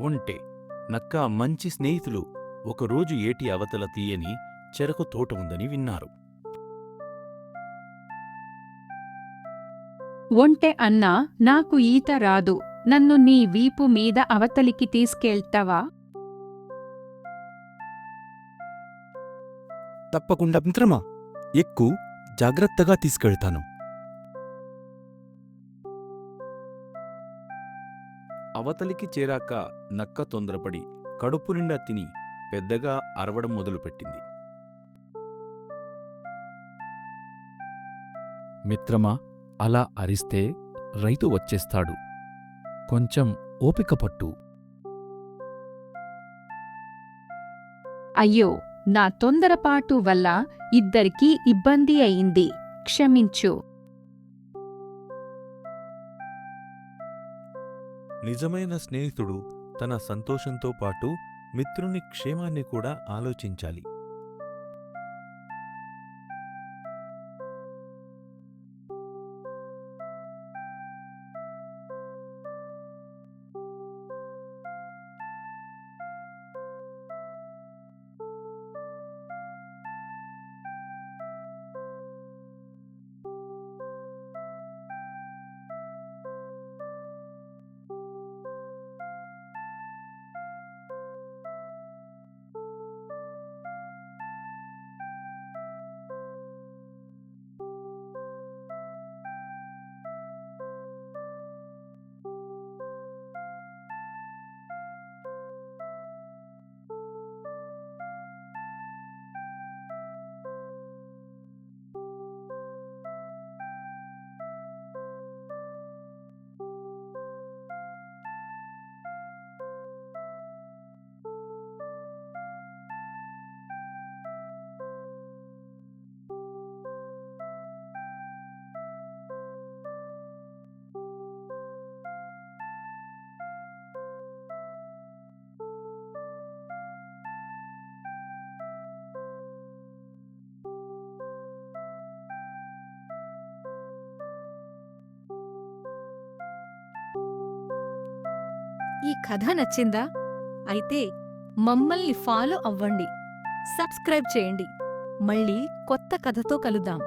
ఒంటె, నక్క మంచి స్నేహితులు ఒకరోజు ఏటి అవతల తీయని చెరకు తోట ఉందని విన్నారు. ఒంటె అన్నా, నాకు ఈత రాదు, నన్ను నీ వీపు మీద అవతలికి తీసుకెళ్తావా? తప్పకుండా మిత్రమా, ఎక్కు, జాగ్రత్తగా తీసుకెళ్తాను. అవతలికి చేరాక నక్క తొందరపడి కడుపు నిండా తిని పెద్దగా అరవడం మొదలుపెట్టింది. మిత్రమా, అలా అరిస్తే రైతు వచ్చేస్తాడు. కొంచెం ఓపిక పట్టు. అయ్యో, నా తొందరపాటు వల్ల ఇద్దరికీ ఇబ్బంది అయింది, క్షమించు. నిజమైన స్నేహితుడు తన సంతోషంతో పాటు మిత్రుని క్షేమాన్ని కూడా ఆలోచించాలి. ఈ కథ నచ్చిందా? అయితే మమ్మల్ని ఫాలో అవ్వండి, సబ్స్క్రైబ్ చేయండి. మళ్ళీ కొత్త కథతో కలుద్దాం.